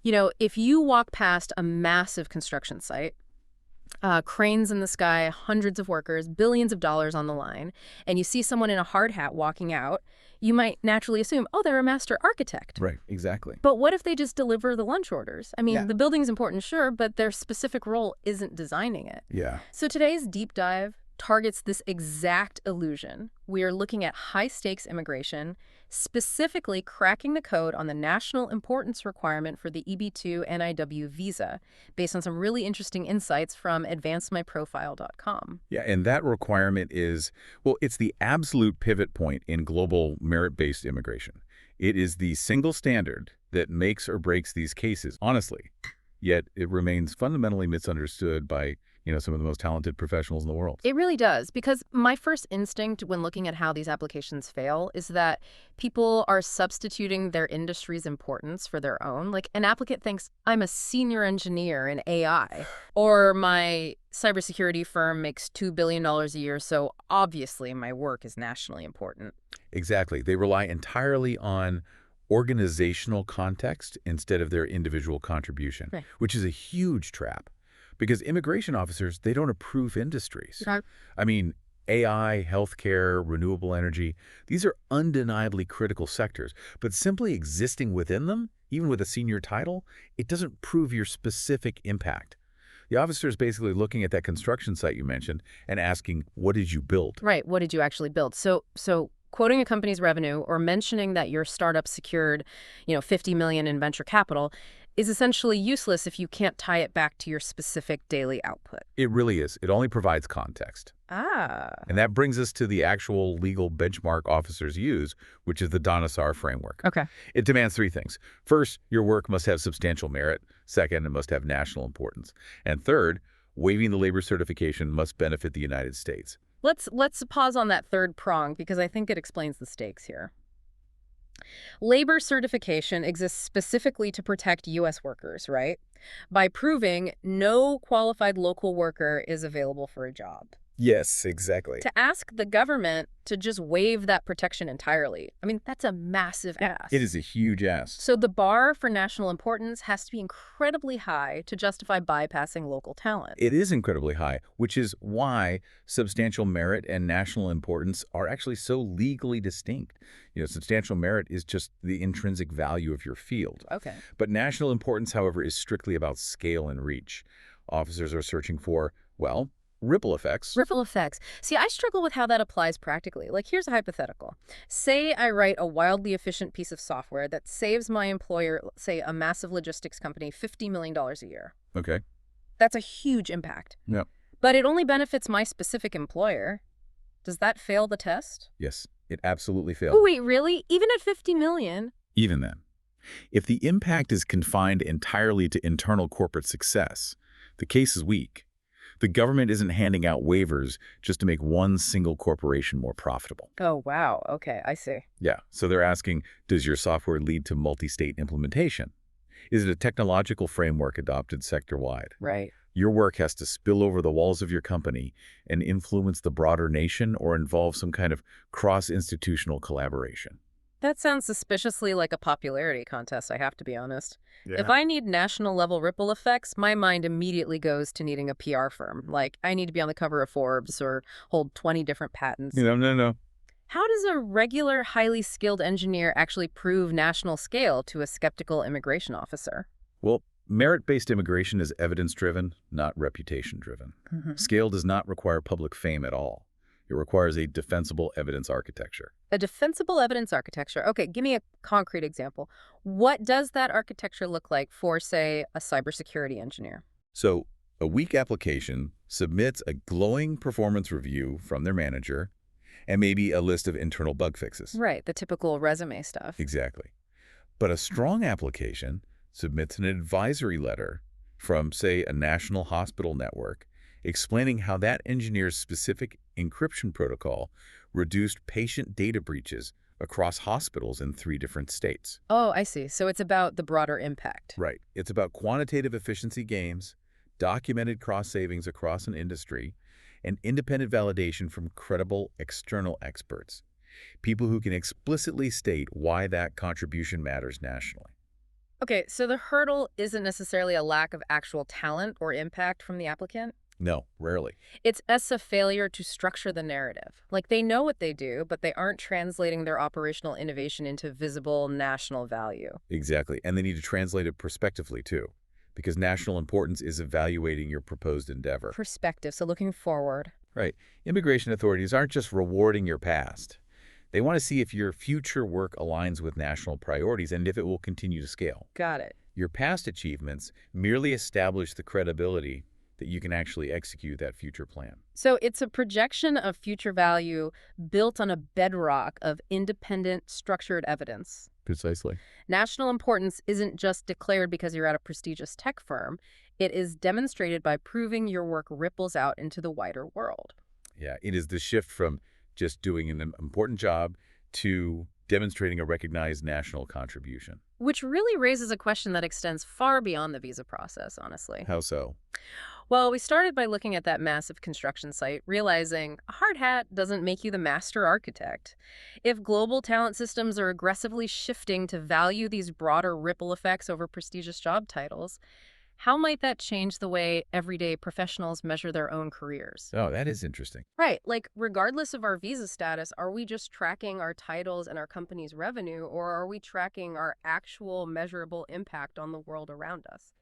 If you walk past a massive construction site, cranes in the sky, hundreds of workers, billions of dollars on the line, and you see someone in a hard hat walking out, you might naturally assume, oh, they're a master architect. Right, exactly. But what if they just deliver the lunch orders? I mean, Yeah. the building's important, sure, but their specific role isn't designing it. Yeah. So today's deep dive targets this exact illusion. We are looking at high-stakes immigration, specifically cracking the code on the national importance requirement for the EB-2 NIW visa, based on some really interesting insights from advancedmyprofile.com. Yeah, and that requirement is, well, it's the absolute pivot point in global merit-based immigration. It is the single standard that makes or breaks these cases, honestly. Yet it remains fundamentally misunderstood by some of the most talented professionals in the world. It really does, because my first instinct when looking at how these applications fail is that people are substituting their industry's importance for their own. Like, an applicant thinks, I'm a senior engineer in AI, or my cybersecurity firm makes $2 billion a year, so obviously my work is nationally important. Exactly. They rely entirely on organizational context instead of their individual contribution, Right. which is a huge trap. Because immigration officers, they don't approve industries. Right. I mean, AI, healthcare, renewable energy, these are undeniably critical sectors. But simply existing within them, even with a senior title, it doesn't prove your specific impact. The officer is basically looking at that construction site you mentioned and asking, what did you build? Right. What did you actually build? So quoting a company's revenue or mentioning that your startup secured, $50 million in venture capital is essentially useless if you can't tie it back to your specific daily output. It really is. It only provides context. Ah. And that brings us to the actual legal benchmark officers use, which is the Donisar framework. Okay. It demands three things. First, your work must have substantial merit. Second, it must have national importance. And third, waiving the labor certification must benefit the United States. Let's pause on that third prong because I think it explains the stakes here. Labor certification exists specifically to protect U.S. workers, right? By proving no qualified local worker is available for a job. Yes, exactly. To ask the government to just waive that protection entirely, I mean, that's a massive ask. It is a huge ask. So the bar for national importance has to be incredibly high to justify bypassing local talent. It is incredibly high, which is why substantial merit and national importance are actually so legally distinct. Substantial merit is just the intrinsic value of your field. Okay. But national importance, however, is strictly about scale and reach. Officers are searching for, well, ripple effects. Ripple effects. See, I struggle with how that applies practically. Like, here's a hypothetical. Say I write a wildly efficient piece of software that saves my employer, say a massive logistics company, $50 million a year. Okay. That's a huge impact. Yep. But it only benefits my specific employer. Does that fail the test? Yes, it absolutely failed. Oh, wait, really? Even at $50 million? Even then. If the impact is confined entirely to internal corporate success, the case is weak. The government isn't handing out waivers just to make one single corporation more profitable. Oh, wow. Okay, I see. Yeah, so they're asking, does your software lead to multi-state implementation? Is it a technological framework adopted sector-wide? Right. Your work has to spill over the walls of your company and influence the broader nation or involve some kind of cross-institutional collaboration. That sounds suspiciously like a popularity contest, I have to be honest. Yeah. If I need national-level ripple effects, my mind immediately goes to needing a PR firm. Like, I need to be on the cover of Forbes or hold 20 different patents. No. How does a regular, highly skilled engineer actually prove national scale to a skeptical immigration officer? Well, merit-based immigration is evidence-driven, not reputation-driven. Scale does not require public fame at all. It requires a defensible evidence architecture. A defensible evidence architecture. Okay, give me a concrete example. What does that architecture look like for, say, a cybersecurity engineer? So, a weak application submits a glowing performance review from their manager and maybe a list of internal bug fixes. Right, the typical resume stuff. Exactly. But a strong application submits an advisory letter from, say, a national hospital network explaining how that engineer's specific encryption protocol reduced patient data breaches across hospitals in 3 different states. Oh, I see. So it's about the broader impact. Right. It's about quantitative efficiency gains, documented cost savings across an industry, and independent validation from credible external experts, people who can explicitly state why that contribution matters nationally. Okay, so the hurdle isn't necessarily a lack of actual talent or impact from the applicant. No, rarely. It's a failure to structure the narrative. Like they know what they do, but they aren't translating their operational innovation into visible national value. Exactly. And they need to translate it prospectively, too, because national importance is evaluating your proposed endeavor. Perspective, so looking forward. Right. Immigration authorities aren't just rewarding your past. They want to see if your future work aligns with national priorities and if it will continue to scale. Got it. Your past achievements merely establish the credibility that you can actually execute that future plan. So it's a projection of future value built on a bedrock of independent, structured evidence. Precisely. National importance isn't just declared because you're at a prestigious tech firm. It is demonstrated by proving your work ripples out into the wider world. Yeah, it is the shift from just doing an important job to demonstrating a recognized national contribution. Which really raises a question that extends far beyond the visa process, honestly. How so? Well, we started by looking at that massive construction site, realizing a hard hat doesn't make you the master architect. If global talent systems are aggressively shifting to value these broader ripple effects over prestigious job titles, how might that change the way everyday professionals measure their own careers? Oh, that is interesting. Right, like regardless of our visa status, are we just tracking our titles and our company's revenue, or are we tracking our actual measurable impact on the world around us?